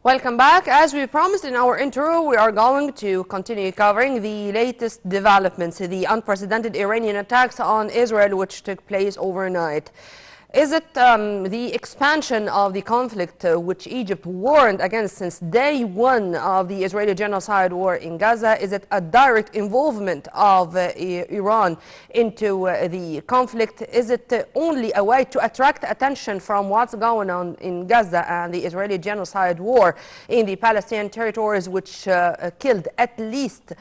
Welcome back. As we promised in our intro, we are going to continue covering the latest developments, the unprecedented Iranian attacks on Israel, which took place overnight. Is it the expansion of the conflict which Egypt warned against since day one of the Israeli genocide war in Gaza? Is it a direct involvement of Iran into the conflict? Is it only a way to attract attention from what's going on in Gaza and the Israeli genocide war in the Palestinian territories, which killed at least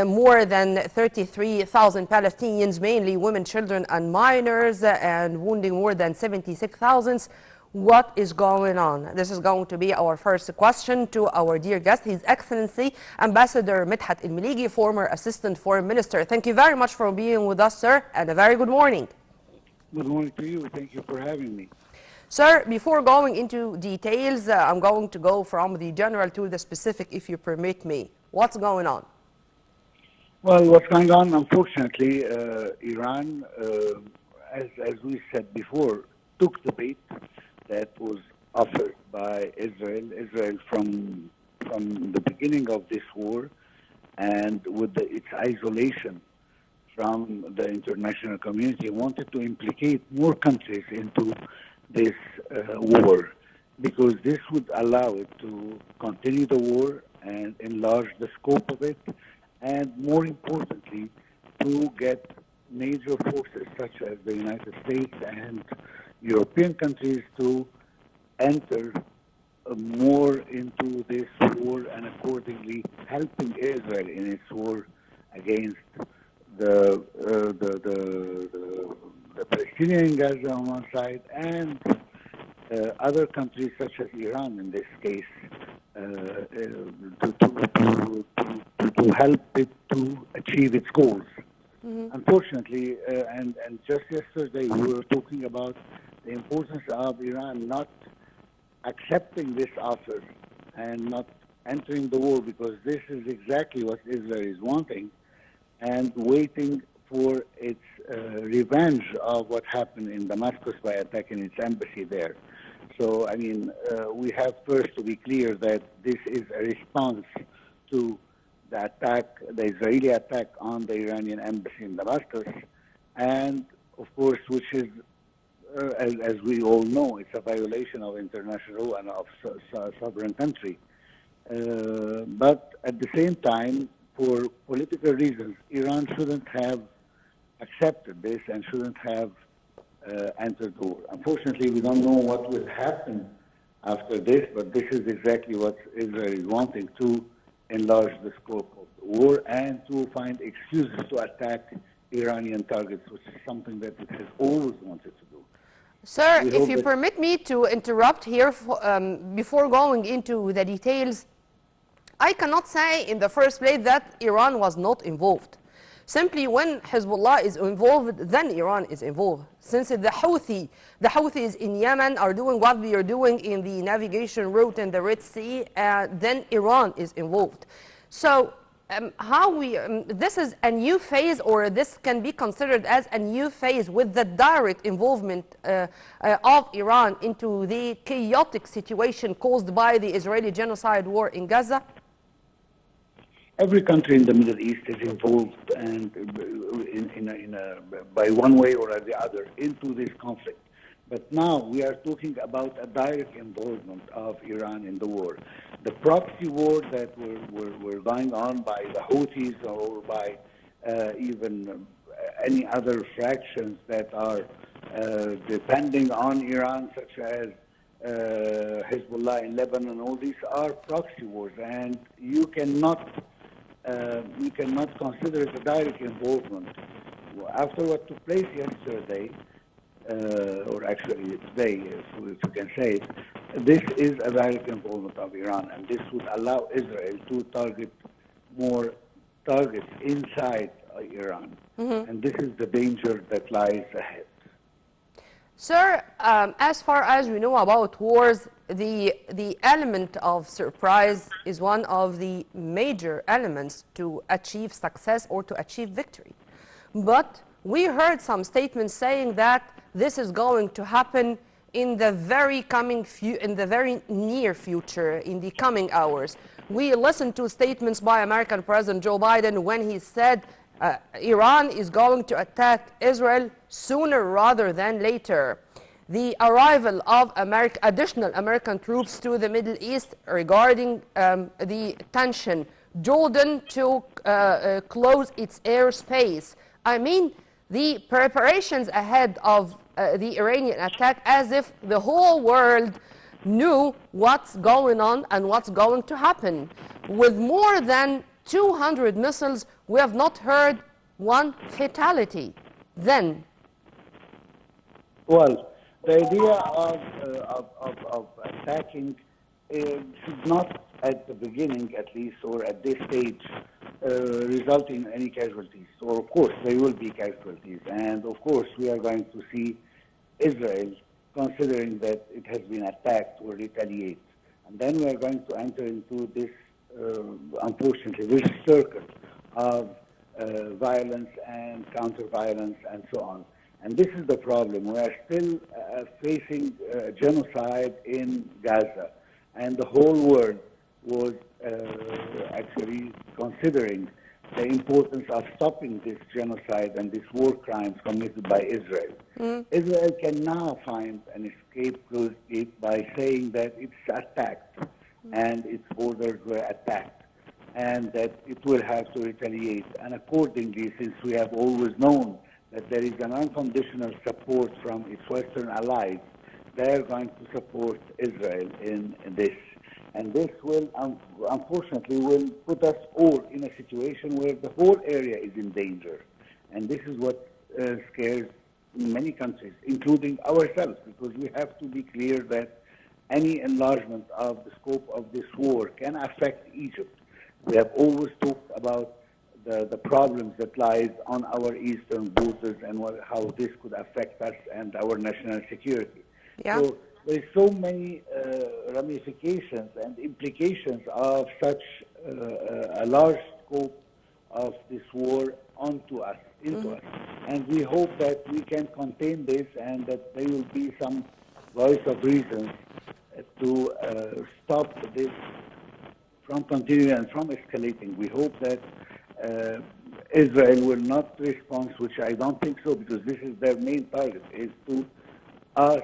more than 33,000 Palestinians, mainly women, children, and minors, and wounding more than 76,000. What is going on? This is going to be our first question to our dear guest, His Excellency Ambassador Medhat Mellgi, former Assistant Foreign Minister. Thank you very much for being with us, sir, and a very good morning. Good morning to you. Thank you for having me. Sir, before going into details, I'm going to go from the general to the specific, if you permit me. What's going on? Well, what's going on, unfortunately, Iran, as we said before, took the bait that was offered by Israel. Israel from the beginning of this war and with its isolation from the international community, wanted to implicate more countries into this war because this would allow it to continue the war and enlarge the scope of it, and more importantly, to get major forces such as the United States and European countries to enter more into this war and accordingly helping Israel in its war against the Palestinian Gaza on one side and other countries such as Iran in this case to help it to achieve its goals. Mm-hmm. Unfortunately, and just yesterday we were talking about the importance of Iran not accepting this offer and not entering the war because this is exactly what Israel is wanting and waiting for its revenge of what happened in Damascus by attacking its embassy there. So, I mean, we have first to be clear that this is a response to the attack, the Israeli attack on the Iranian embassy in Damascus, and of course, which is, as we all know, it's a violation of international law and of sovereign country. But at the same time, for political reasons, Iran shouldn't have accepted this and shouldn't have entered the war. Unfortunately, we don't know what will happen after this, but this is exactly what Israel is wanting to enlarge the scope of the war and to find excuses to attack Iranian targets, which is something that it has always wanted to do. Sir, if you permit me to interrupt here before going into the details, I cannot say in the first place that Iran was not involved. Simply when Hezbollah is involved, then Iran is involved. Since the Houthis in Yemen are doing what they are doing in the navigation route in the Red Sea, then Iran is involved. So this is a new phase, or this can be considered as a new phase with the direct involvement of Iran into the chaotic situation caused by the Israeli genocide war in Gaza? Every country in the Middle East is involved, and by one way or the other, into this conflict. But now we are talking about a direct involvement of Iran in the war. The proxy war that were going on by the Houthis or by even any other fractions that are depending on Iran, such as Hezbollah in Lebanon, all these are proxy wars, and you cannot consider it a direct involvement. After what took place yesterday, or actually today, if you can say it, this is a direct involvement of Iran, and this would allow Israel to target more targets inside Iran. Mm-hmm. And this is the danger that lies ahead. Sir, as far as we know about wars, the element of surprise is one of the major elements to achieve success or to achieve victory. But we heard some statements saying that this is going to happen in the very near future, in the coming hours. We listened to statements by American President Joe Biden when he said Iran is going to attack Israel sooner rather than later. The arrival of additional American troops to the Middle East regarding the tension, Jordan to close its airspace. I mean, the preparations ahead of the Iranian attack, as if the whole world knew what's going on and what's going to happen. With more than 200 missiles, we have not heard one fatality. Then, Well, the idea of attacking should not, at the beginning at least, or at this stage, result in any casualties. So, of course, there will be casualties. And, of course, we are going to see Israel, considering that it has been attacked, will retaliate. And then we are going to enter into this, unfortunately, this circle of violence and counter-violence and so on. And this is the problem. We are still facing genocide in Gaza. And the whole world was actually considering the importance of stopping this genocide and these war crimes committed by Israel. Israel can now find an scapegoat by saying that it's attacked and its borders were attacked and that it will have to retaliate. And accordingly, since we have always known that there is an unconditional support from its Western allies, they are going to support Israel in this. And this will, unfortunately, will put us all in a situation where the whole area is in danger. And this is what scares many countries, including ourselves, because we have to be clear that any enlargement of the scope of this war can affect Egypt. We have always talked about the problems that lies on our eastern borders and how this could affect us and our national security. yeah. So there is so many ramifications and implications of such a large scope of this war onto us, into us. And we hope that we can contain this and that there will be some voice of reason to stop this from continuing and from escalating. We hope that Israel will not respond, which I don't think so, because this is their main target, is to ask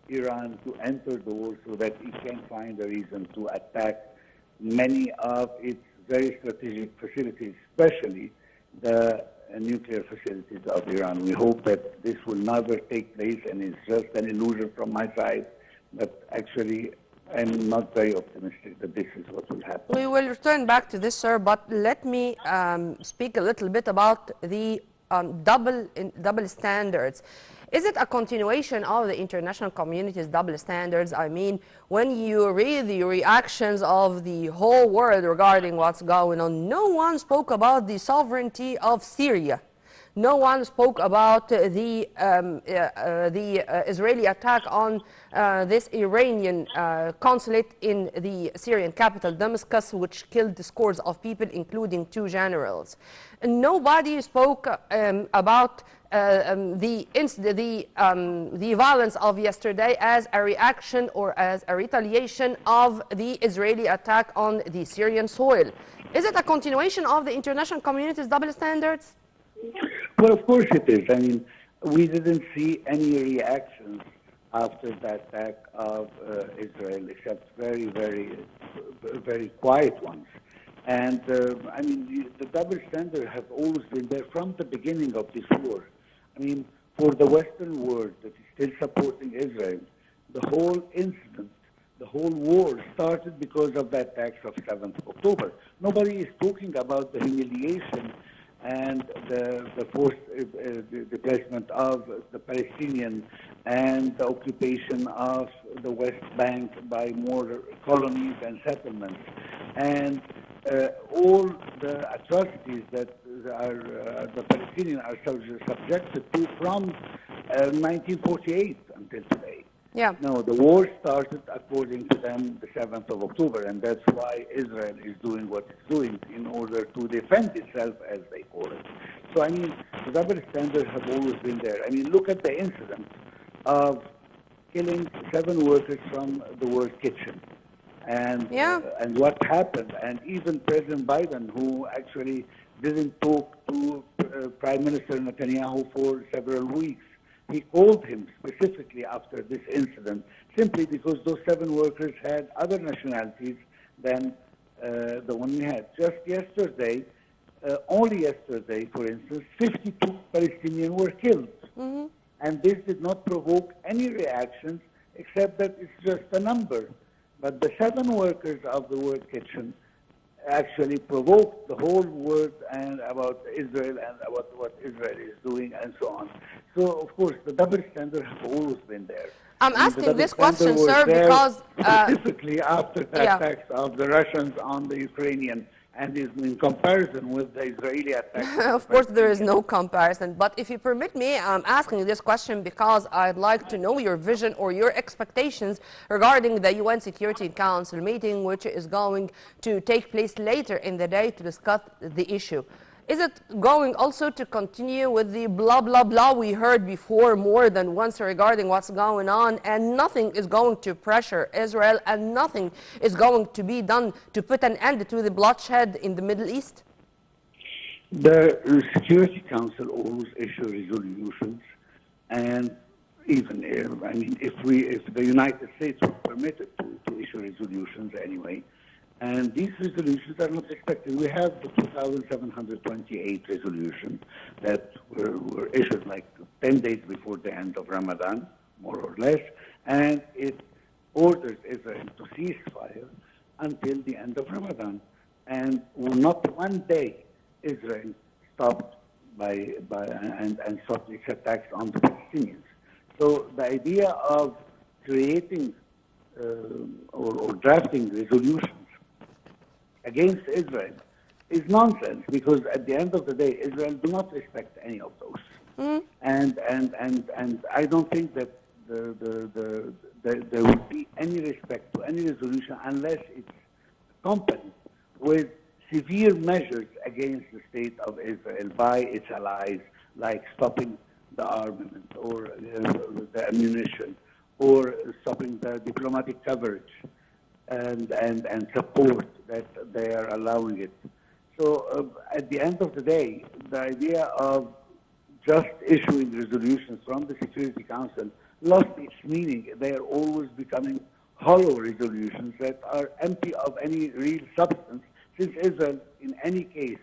Iran to enter the war so that it can find a reason to attack many of its very strategic facilities, especially the nuclear facilities of Iran. We hope that this will never take place and it's just an illusion from my side, but actually I'm not very optimistic that this is what will happen. We will return back to this, sir, but let me speak a little bit about the double standards. Is it a continuation of the international community's double standards? I mean, when you read the reactions of the whole world regarding what's going on, no one spoke about the sovereignty of Syria. No one spoke about the Israeli attack on this Iranian consulate in the Syrian capital, Damascus, which killed scores of people, including 2 generals. Nobody spoke about the violence of yesterday as a reaction or as a retaliation of the Israeli attack on the Syrian soil. Is it a continuation of the international community's double standards? Well, of course it is. I mean, we didn't see any reactions after the attack of Israel, except very, very, very quiet ones. And, I mean, the double standard have always been there from the beginning of this war. I mean, for the Western world that is still supporting Israel, the whole incident, the whole war started because of the attacks of 7th of October. Nobody is talking about the humiliation and the forced displacement of the Palestinian and the occupation of the West Bank by more colonies and settlements, and all the atrocities that the Palestinians are subjected to from 1948 until today. Yeah. No, the war started, according to them, the 7th of October, and that's why Israel is doing what it's doing in order to defend itself, as they call it. So, I mean, the double standards have always been there. I mean, look at the incident of killing 7 workers from the World Kitchen. Yeah. And what happened, and even President Biden, who actually didn't talk to Prime Minister Netanyahu for several weeks, he called him specifically after this incident, simply because those 7 workers had other nationalities than the one we had. Just yesterday, only yesterday, for instance, 52 Palestinians were killed. And this did not provoke any reactions except that it's just a number. But the 7 workers of the World Kitchen actually provoked the whole world and about Israel and about what Israel is doing and so on. So, of course, the double standard has always been there. I'm I mean, the asking double this standard question, was sir, there because specifically after the yeah. attacks of the Russians on the Ukrainian, and is in comparison with the Israeli attacks. Of course, there is no comparison. But if you permit me, I'm asking this question because I'd like to know your vision or your expectations regarding the UN Security Council meeting, which is going to take place later in the day to discuss the issue. Is it going also to continue with the blah, blah, blah we heard before more than once regarding what's going on, and nothing is going to pressure Israel and nothing is going to be done to put an end to the bloodshed in the Middle East? The Security Council always issue resolutions, and even if the United States were permitted to issue resolutions anyway, and these resolutions are not expected. We have the 2,728 resolutions that were issued like 10 days before the end of Ramadan, more or less, and it orders Israel to cease fire until the end of Ramadan. And not one day Israel stopped and stopped its attacks on the Palestinians. So the idea of creating or drafting resolutions against Israel is nonsense, because at the end of the day, Israel do not respect any of those. And I don't think that there would be any respect to any resolution unless it's accompanied with severe measures against the state of Israel by its allies, like stopping the armament or the ammunition, or stopping the diplomatic coverage and support that they are allowing it. So at the end of the day, the idea of just issuing resolutions from the Security Council lost its meaning. They are always becoming hollow resolutions that are empty of any real substance, since Israel, in any case,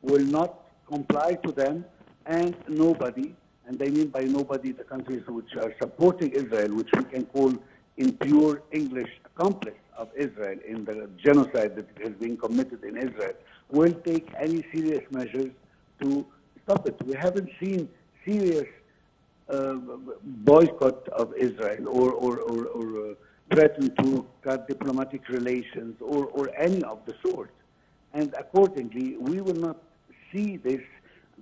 will not comply to them, and nobody, and I mean by nobody the countries which are supporting Israel, which we can call in pure English accomplice of Israel in the genocide that has been committed in Israel, will take any serious measures to stop it. We haven't seen serious boycott of Israel or threaten to cut diplomatic relations or any of the sort. And accordingly, we will not see this,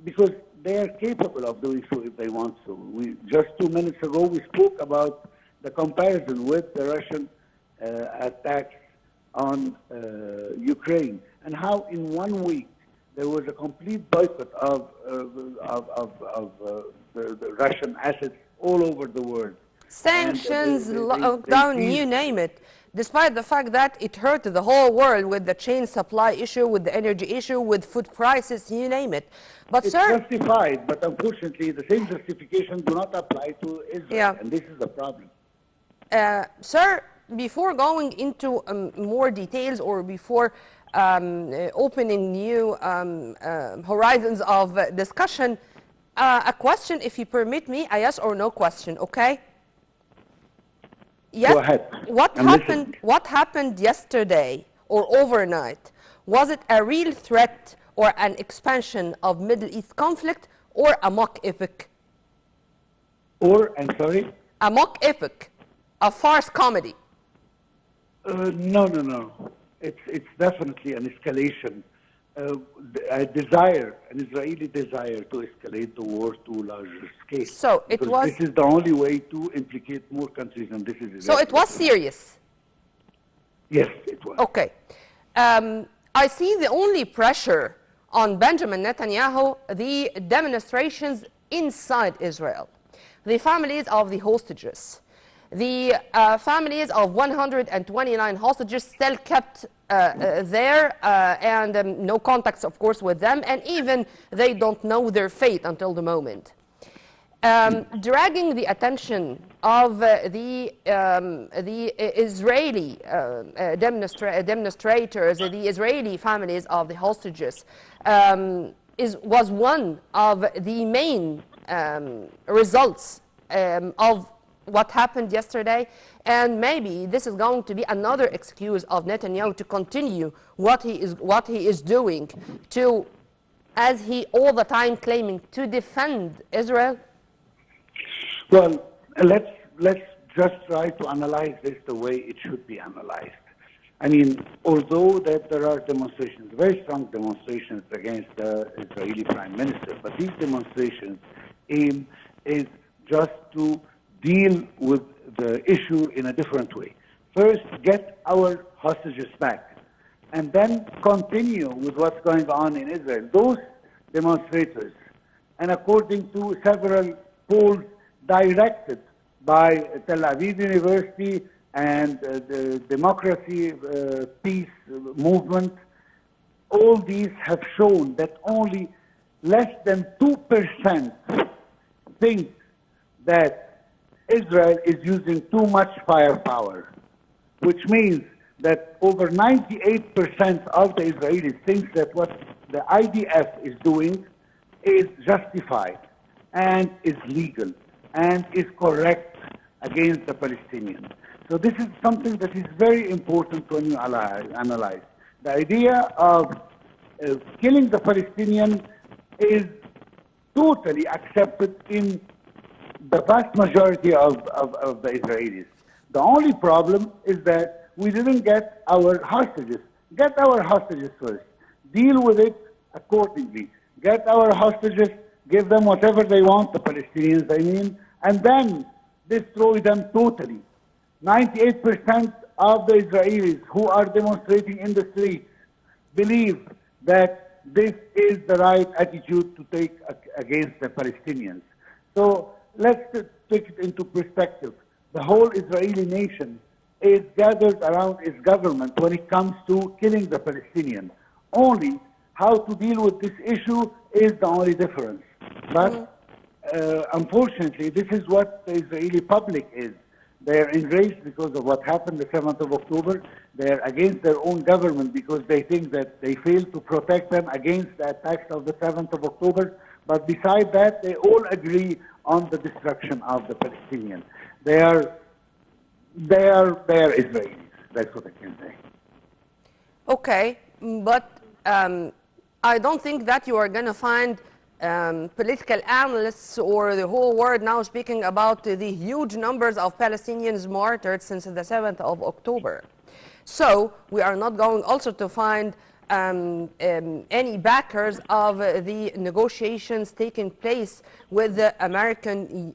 because they are capable of doing so if they want to. Just 2 minutes ago, we spoke about the comparison with the Russian attacks on Ukraine, and how in 1 week there was a complete boycott of the Russian assets all over the world. Sanctions, lockdown, you name it. Despite the fact that it hurt the whole world with the chain supply issue, with the energy issue, with food prices, you name it. But it's sir, justified, but unfortunately the same justification do not apply to Israel, and this is the problem. Sir, before going into more details, or before opening new horizons of discussion, a question, if you permit me, a yes or no question, okay? Yes. Go ahead. What happened yesterday or overnight? Was it a real threat or an expansion of Middle East conflict, or a mock epic? I'm sorry? A mock epic, a farce comedy. No. It's definitely an escalation. An Israeli desire to escalate the war to a larger scale. So it was. This is the only way to implicate more countries, and this is. So it was serious. Yes, it was. Okay. I see the only pressure on Benjamin Netanyahu, the demonstrations inside Israel, the families of the hostages, The families of 129 hostages still kept there, and no contacts, of course, with them, and even they don't know their fate until the moment. Dragging the attention of the Israeli demonstrators, the Israeli families of the hostages, was one of the main results of what happened yesterday, and maybe this is going to be another excuse of Netanyahu to continue what he is doing, to, as he all the time claiming, to defend Israel. Well, let's just try to analyze this the way it should be analyzed. I mean, although that there are demonstrations, very strong demonstrations against the Israeli Prime Minister, but these demonstrations aim is just to deal with the issue in a different way. First, get our hostages back, and then continue with what's going on in Israel. Those demonstrators, and according to several polls directed by Tel Aviv University and the Democracy Peace Movement, all these have shown that only less than 2% think that Israel is using too much firepower, which means that over 98% of the Israelis think that what the IDF is doing is justified and is legal and is correct against the Palestinians. So this is something that is very important when you analyze. The idea of killing the Palestinian is totally accepted in the vast majority of the Israelis. The only problem is that we didn't get our hostages. Get our hostages first. Deal with it accordingly. Get our hostages, give them whatever they want, the Palestinians, I mean, and then destroy them totally. 98% of the Israelis who are demonstrating in the streets believe that this is the right attitude to take against the Palestinians. So let's take it into perspective. The whole Israeli nation is gathered around its government when it comes to killing the Palestinians. Only how to deal with this issue is the only difference. But unfortunately, this is what the Israeli public is. They are enraged because of what happened the 7th of October. They are against their own government because they think that they failed to protect them against the attacks of the 7th of October. But besides that, they all agree on the destruction of the Palestinians. They are Israelis. That's what I can say. Okay, but I don't think that you are going to find political analysts or the whole world now speaking about the huge numbers of Palestinians martyred since the 7th of October. So we are not going also to find any backers of the negotiations taking place with the American,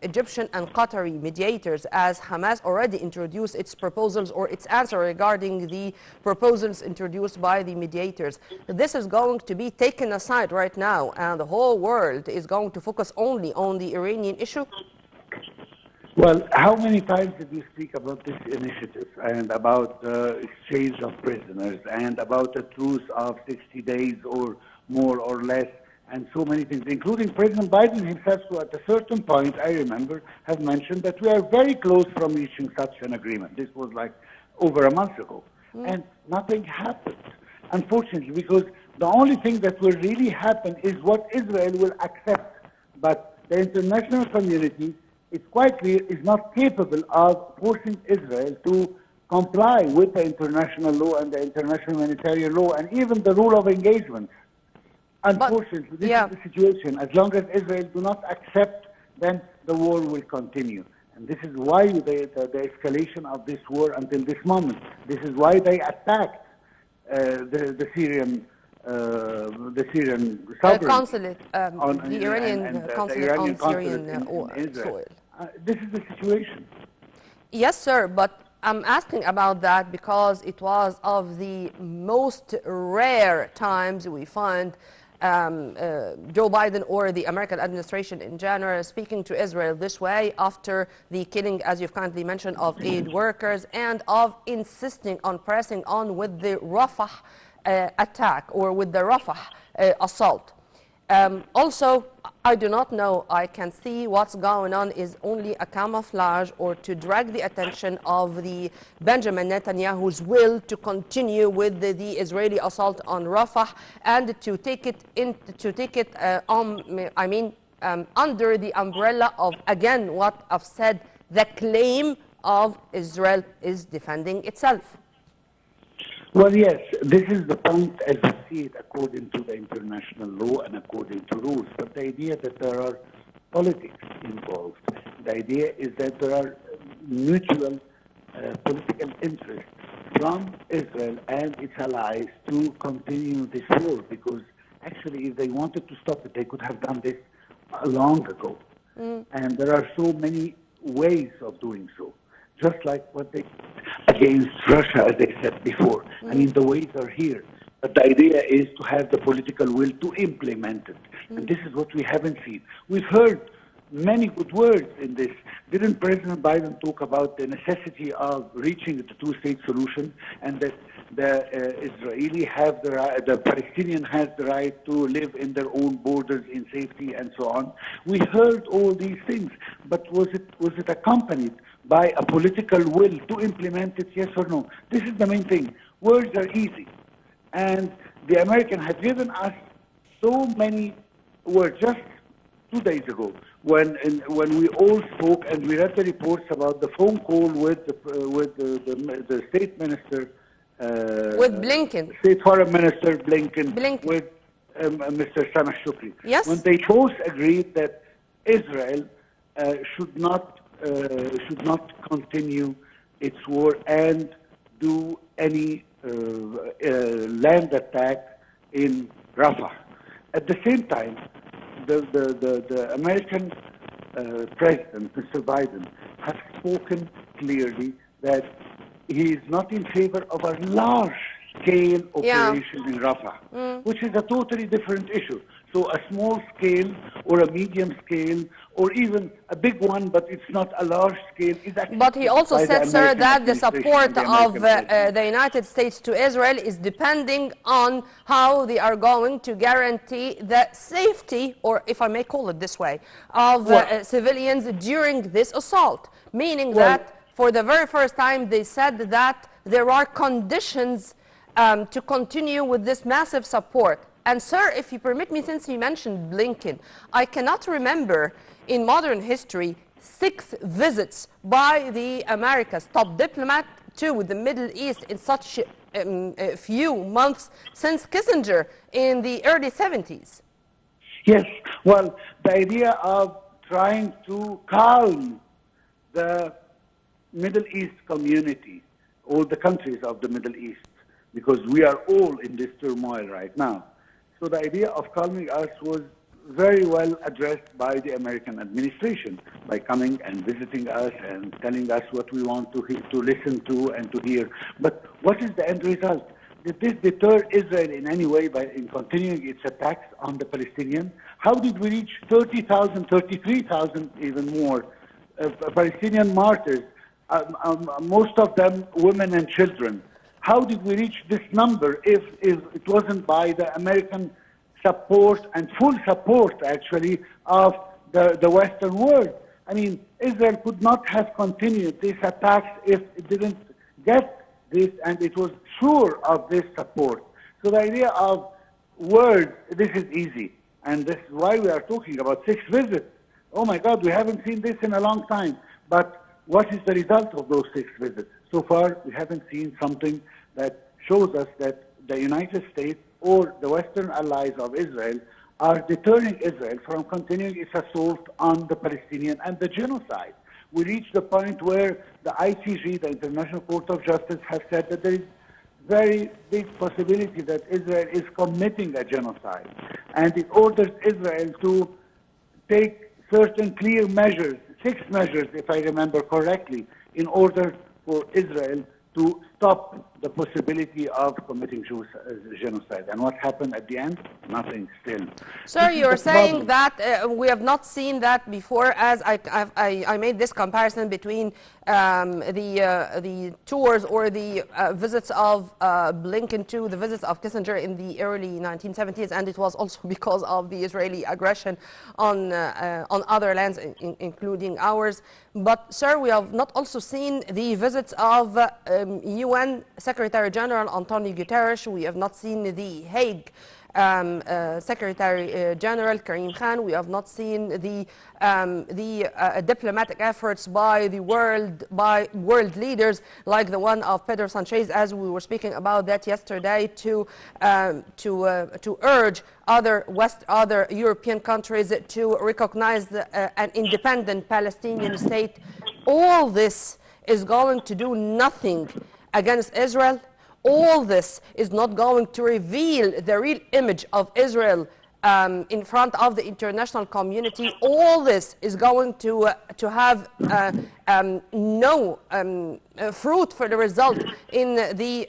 Egyptian and Qatari mediators, as Hamas already introduced its proposals or its answer regarding the proposals introduced by the mediators. This is going to be taken aside right now, and the whole world is going to focus only on the Iranian issue. Well, how many times did we speak about this initiative and about the exchange of prisoners and about a truce of 60 days or more or less and so many things, including President Biden himself, who at a certain point, I remember, have mentioned that we are very close from reaching such an agreement. This was like over a month ago. And nothing happened, unfortunately, because the only thing that will really happen is what Israel will accept. But the international community, it's quite clear, is not capable of forcing Israel to comply with the international law and the international humanitarian law and even the rule of engagement. Unfortunately, this is the situation. As long as Israel do not accept, then the war will continue. And this is why the escalation of this war until this moment. This is why they attacked the Syrian consulate, the Iranian consulate on Syrian soil. This is the situation. Yes, sir, but I'm asking about that because it was of the most rare times we find Joe Biden or the American administration in general speaking to Israel this way after the killing, as you've kindly mentioned, of aid workers and of insisting on pressing on with the Rafah attack or with the Rafah assault. Also, I do not know. I can see what's going on is only a camouflage or to drag the attention of the Benjamin Netanyahu's will to continue with the Israeli assault on Rafah and to take it under the umbrella of, again, what I've said, the claim of Israel is defending itself. Well, yes, this is the point as we see it according to the international law and according to rules. But the idea that there are politics involved, the idea is that there are mutual political interests from Israel and its allies to continue this war, because actually if they wanted to stop it, they could have done this long ago. And there are so many ways of doing so. Just like what they against Russia, as they said before. I mean, the ways are here. But the idea is to have the political will to implement it. And this is what we haven't seen. We've heard many good words in this. Didn't President Biden talk about the necessity of reaching the two-state solution and that the Israeli have the right, the Palestinian has the right to live in their own borders in safety and so on? We heard all these things, but was it accompanied by a political will to implement it, yes or no? This is the main thing. Words are easy. And the Americans have given us so many words. Just 2 days ago, when we all spoke and we read the reports about the phone call with the state minister, with Blinken, State Foreign Minister Blinken. With Mr. Sameh Shukri. Yes. When they both agreed that Israel should not continue its war and do any land attack in Rafah. At the same time, the American president, Mr. Biden, has spoken clearly that he is not in favor of a large-scale operation in Rafah, which is a totally different issue. So a small scale or a medium scale or even a big one, but it's not a large scale. But he also said, sir, that the support of the United States to Israel is depending on how they are going to guarantee the safety, or if I may call it this way, of civilians during this assault. Meaning that for the very first time they said that there are conditions to continue with this massive support. And sir, if you permit me, since you mentioned Blinken, I cannot remember in modern history 6 visits by the America's top diplomat to the Middle East in such a few months since Kissinger in the early 70s. Yes, well, the idea of trying to calm the Middle East community, all the countries of the Middle East, because we are all in this turmoil right now. So the idea of calming us was very well addressed by the American administration by coming and visiting us and telling us what we want to listen to and to hear. But what is the end result? Did this deter Israel in any way in continuing its attacks on the Palestinians? How did we reach 30,000, 33,000, even more Palestinian martyrs, most of them women and children? How did we reach this number if it wasn't by the American support and full support, actually, of the Western world? I mean, Israel could not have continued these attacks if it didn't get this, and it was sure of this support. So the idea of words, this is easy. And this is why we are talking about 6 visits. Oh my God, we haven't seen this in a long time. But what is the result of those 6 visits? So far, we haven't seen something that shows us that the United States or the Western allies of Israel are deterring Israel from continuing its assault on the Palestinian and the genocide. We reached the point where the ICJ, the International Court of Justice, has said that there is very big possibility that Israel is committing a genocide. And it orders Israel to take certain clear measures, 6 measures, if I remember correctly, in order for Israel to stop the possibility of committing genocide. And what happened at the end? Nothing still. Sir, This is you're the saying problem. that we have not seen that before, as I made this comparison between the tours or the visits of Blinken to the visits of Kissinger in the early 1970s, and it was also because of the Israeli aggression on other lands, including ours. But, sir, we have not also seen the visits of UN Secretary General Antonio Guterres. We have not seen the Hague Secretary General Karim Khan. We have not seen the diplomatic efforts by world leaders like the one of Pedro Sanchez, as we were speaking about that yesterday, to urge other European countries to recognize an independent Palestinian state. All this is going to do nothing against Israel. All this is not going to reveal the real image of Israel in front of the international community. All this is going to have no fruit for the result in the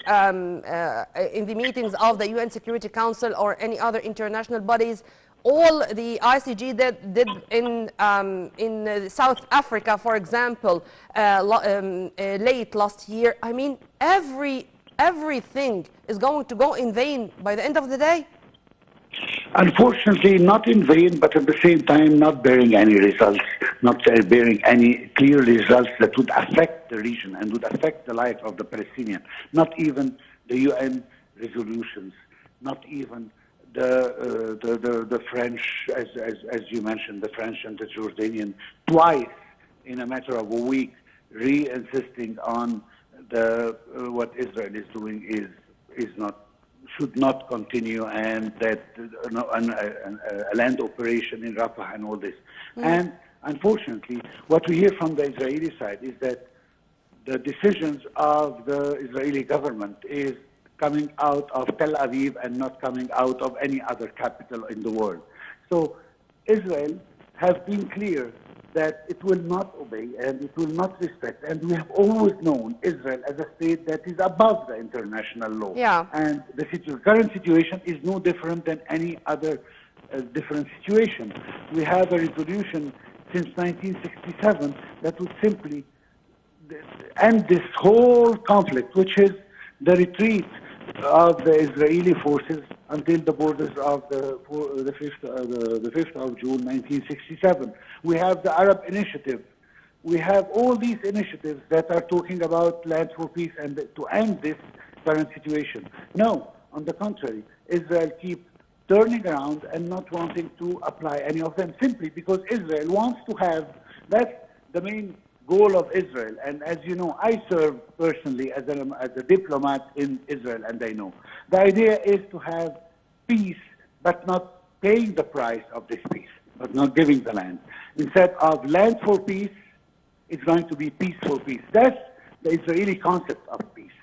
meetings of the UN Security Council or any other international bodies. All the ICG did in South Africa, for example, late last year. I mean, everything is going to go in vain by the end of the day. Unfortunately, not in vain, but at the same time, not bearing any results, not bearing any clear results that would affect the region and would affect the life of the Palestinian. Not even the UN resolutions, not even the French, as you mentioned, the French and the Jordanian, twice in a matter of a week, re-insisting on what Israel is doing should not continue, and that a land operation in Rafah and all this. And unfortunately, what we hear from the Israeli side is that the decisions of the Israeli government is coming out of Tel Aviv and not coming out of any other capital in the world. So Israel has been clear that it will not obey and it will not respect. And we have always known Israel as a state that is above the international law. Yeah. And the current situation is no different than any other different situation. We have a resolution since 1967 that would simply end this whole conflict, which is the retreat of the Israeli forces until the borders of the 5th of June 1967. We have the Arab Initiative. We have all these initiatives that are talking about land for peace and to end this current situation. No, on the contrary, Israel keeps turning around and not wanting to apply any of them, simply because Israel wants to have, that's the main goal of Israel. And as you know, I serve personally as a diplomat in Israel, and I know. The idea is to have peace, but not paying the price of this peace, but not giving the land. Instead of land for peace, it's going to be peace for peace. That's the Israeli concept of peace,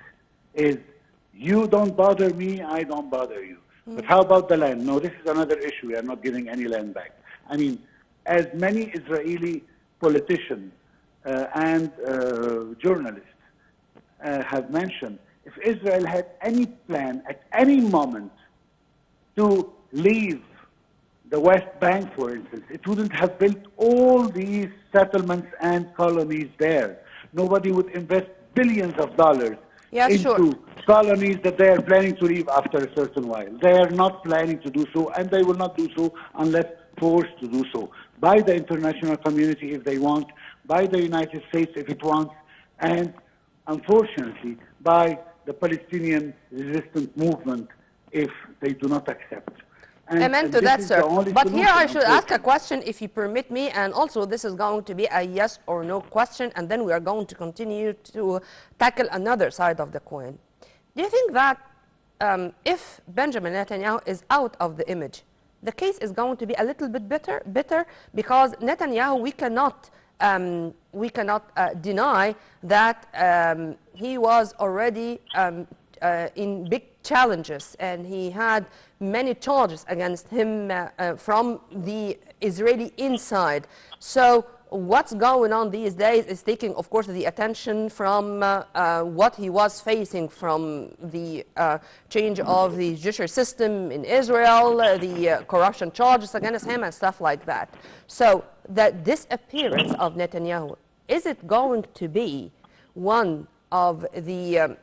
is you don't bother me, I don't bother you. But how about the land? No, this is another issue. We are not giving any land back. I mean, as many Israeli politicians and journalists have mentioned, if Israel had any plan at any moment to leave the West Bank, for instance, it wouldn't have built all these settlements and colonies there. Nobody would invest billions of dollars into colonies that they are planning to leave after a certain while. They are not planning to do so, and they will not do so unless forced to do so by the international community if they want, by the United States if it wants, and unfortunately by the Palestinian resistance movement if they do not accept. Amen to that, sir. But here I should ask a question, if you permit me, and also this is going to be a yes or no question, and then we are going to continue to tackle another side of the coin. Do you think that if Benjamin Netanyahu is out of the image, the case is going to be a little bit bitter because Netanyahu, we cannot deny that he was already in big challenges, and he had many charges against him from the Israeli inside. So what's going on these days is taking, of course, the attention from what he was facing from the change of the judicial system in Israel, the corruption charges against him, and stuff like that. So the disappearance of Netanyahu, is it going to be one of the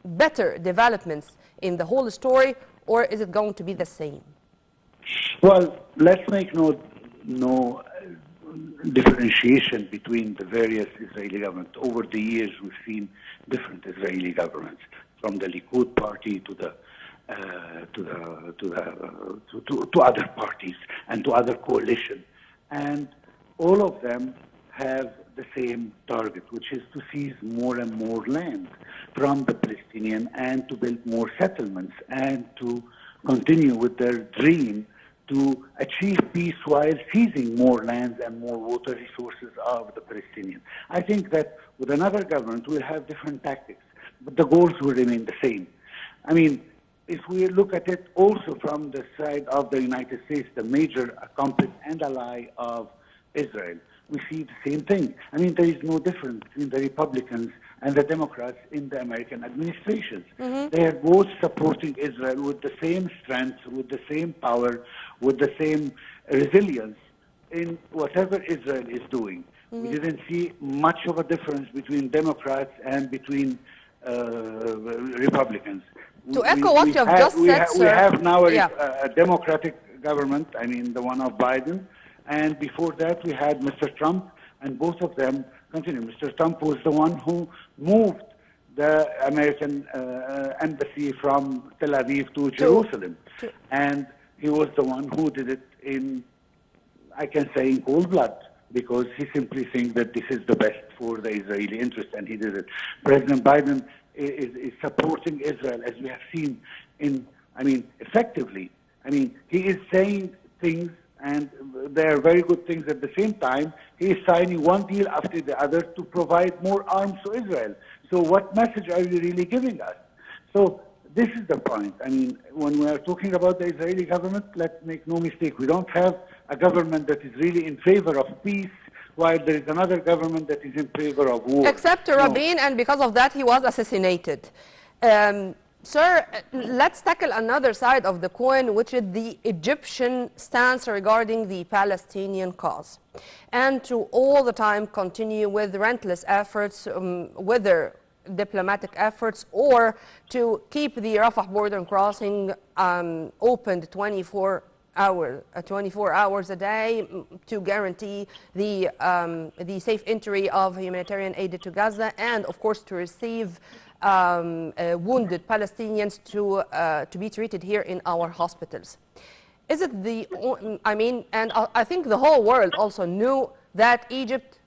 better developments in the whole story, or is it going to be the same? Well, let's make no differentiation between the various Israeli governments. Over the years, we've seen different Israeli governments, from the Likud party to other parties and to other coalitions, and all of them have the same target, which is to seize more and more land from the Palestinians and to build more settlements and to continue with their dream to achieve peace while seizing more lands and more water resources of the Palestinians. I think that with another government, we'll have different tactics, but the goals will remain the same. I mean, if we look at it also from the side of the United States, the major accomplice and ally of Israel, we see the same thing. I mean, there is no difference between the Republicans and the Democrats in the American administrations. Mm-hmm. They are both supporting Israel with the same strength, with the same power, with the same resilience in whatever Israel is doing. Mm-hmm. We didn't see much of a difference between Democrats and between Republicans. To echo what you've just said, sir. We have now a Democratic government, I mean the one of Biden, and before that we had Mr. Trump, and both of them continue. Mr. Trump was the one who moved the American embassy from Tel Aviv to Jerusalem. And he was the one who did it in, I can say, in cold blood, because he simply thinks that this is the best for the Israeli interest, and he did it. President Biden is supporting Israel, as we have seen effectively. I mean, he is saying things, and they are very good things at the same time. He is signing one deal after the other to provide more arms to Israel. So what message are you really giving us? So this is the point. I mean, when we are talking about the Israeli government, let's make no mistake. We don't have a government that is really in favor of peace, while there is another government that is in favor of war. Except Rabin, and because of that he was assassinated. Sir, let's tackle another side of the coin, which is the Egyptian stance regarding the Palestinian cause. And to all the time continue with relentless efforts, whether diplomatic efforts or to keep the Rafah border crossing opened 24 hours a day to guarantee the safe entry of humanitarian aid to Gaza, and of course to receive wounded Palestinians to be treated here in our hospitals. Is it and I think the whole world also knew that Egypt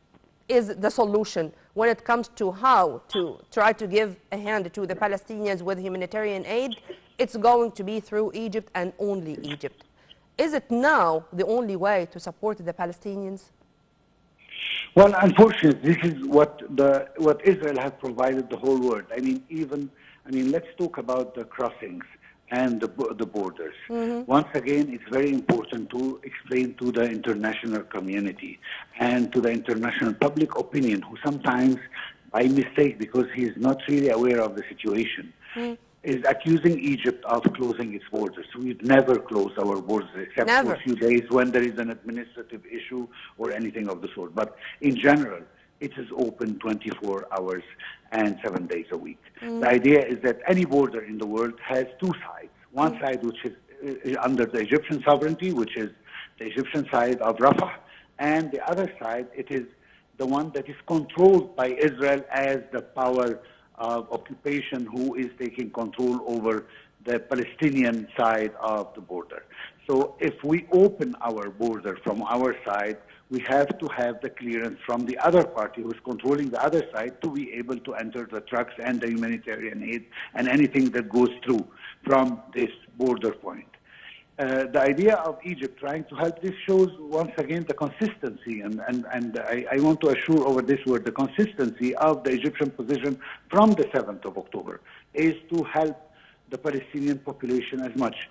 is the solution when it comes to how to try to give a hand to the Palestinians with humanitarian aid. It's going to be through Egypt and only Egypt. Is it now the only way to support the Palestinians? Well, unfortunately, this is what Israel has provided the whole world. Let's talk about the crossings and the borders. Mm-hmm. Once again, it's very important to explain to the international community and to the international public opinion, who sometimes, by mistake, because he is not really aware of the situation, is accusing Egypt of closing its borders. We've never closed our borders except for a few days when there is an administrative issue or anything of the sort. But in general, it is open 24 hours and 7 days a week. The idea is that any border in the world has two sides. One side which is under the Egyptian sovereignty, which is the Egyptian side of Rafah, and the other side, it is the one that is controlled by Israel as the power of occupation, who is taking control over the Palestinian side of the border. So if we open our border from our side, we have to have the clearance from the other party who is controlling the other side to be able to enter the trucks and the humanitarian aid and anything that goes through from this border point. The idea of Egypt trying to help this shows once again the consistency, and I want to assure over this word, the consistency of the Egyptian position from the 7th of October is to help the Palestinian population as much.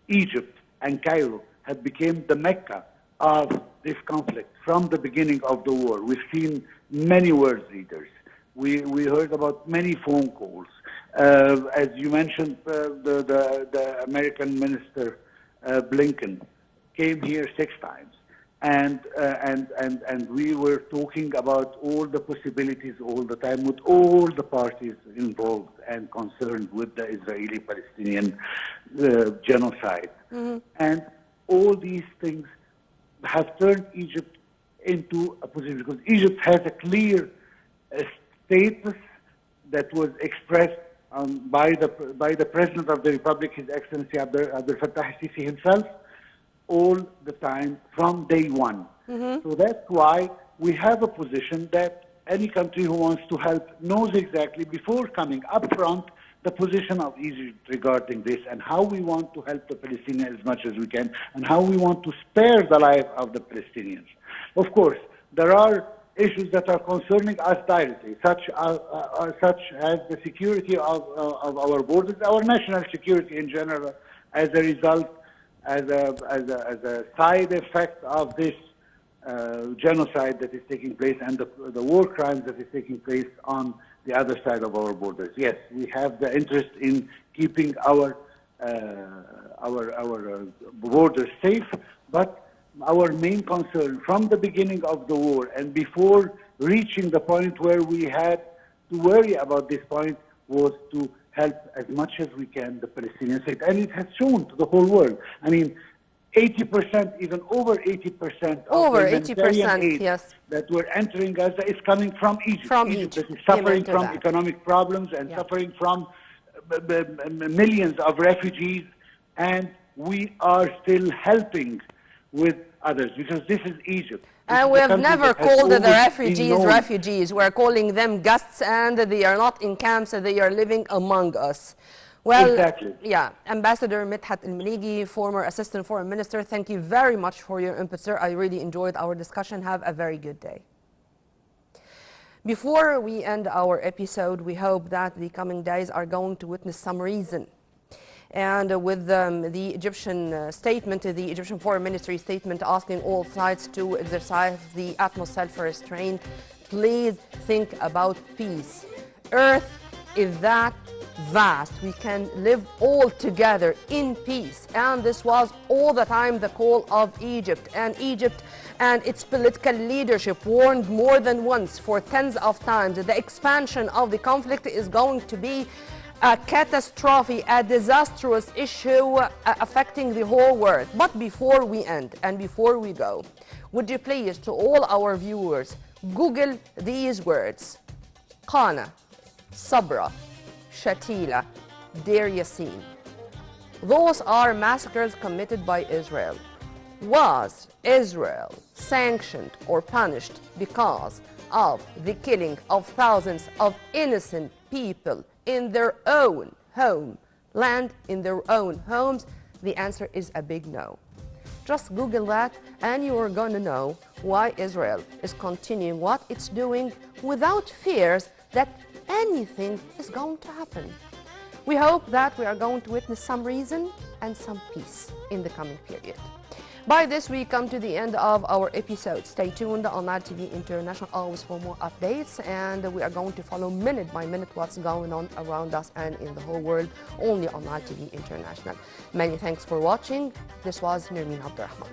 Egypt and Cairo have become the Mecca of this conflict from the beginning of the war. We've seen many world leaders. We heard about many phone calls. As you mentioned, the American minister Blinken came here 6 times, and we were talking about all the possibilities all the time with all the parties involved and concerned with the Israeli-Palestinian genocide. And all these things have turned Egypt into a position, because Egypt has a clear status that was expressed by the President of the Republic, His Excellency Abdel Fattah al-Sisi himself, all the time from day one. So that's why we have a position that any country who wants to help knows exactly before coming up front the position of Egypt regarding this, and how we want to help the Palestinians as much as we can, and how we want to spare the life of the Palestinians. Of course, there are issues that are concerning us directly, such as the security of our borders, our national security in general, as a result, as a side effect of this genocide that is taking place and the war crimes that is taking place on the other side of our borders. Yes, we have the interest in keeping our borders safe, but our main concern from the beginning of the war and before reaching the point where we had to worry about this point was to help as much as we can the Palestinian state. And it has shown to the whole world. I mean, 80%, even over 80% of the humanitarian aid that we're entering Gaza is coming from Egypt. Egypt that is suffering from economic problems and suffering from millions of refugees, and we are still helping with others, because this is Egypt. And we have never called the refugees refugees. We're calling them guests, and they are not in camps, they are living among us. Well, exactly. Yeah, Ambassador Medhat Mellgi, former Assistant Foreign Minister, thank you very much for your input, sir. I really enjoyed our discussion. Have a very good day. Before we end our episode, we hope that the coming days are going to witness some reason. And with the Egyptian statement, the Egyptian Foreign Ministry statement asking all sides to exercise the utmost self-restraint, please think about peace. Earth is that vast. We can live all together in peace. And this was all the time the call of Egypt. And Egypt and its political leadership warned more than once, for tens of times, that the expansion of the conflict is going to be a catastrophe, a disastrous issue affecting the whole world. But before we end and before we go, would you please, to all our viewers, Google these words: Qana, Sabra, Shatila, Deir Yassin. Those are massacres committed by Israel. Was Israel sanctioned or punished because of the killing of thousands of innocent people in their own homeland, in their own homes? The answer is a big no. Just Google that and you are going to know why Israel is continuing what it's doing without fears that anything is going to happen. We hope that we are going to witness some reason and some peace in the coming period. By this, we come to the end of our episode. Stay tuned on Nile TV International always for more updates, and we are going to follow minute by minute what's going on around us and in the whole world, only on Nile TV International. Many thanks for watching. This was Nermeen Abdurrahman.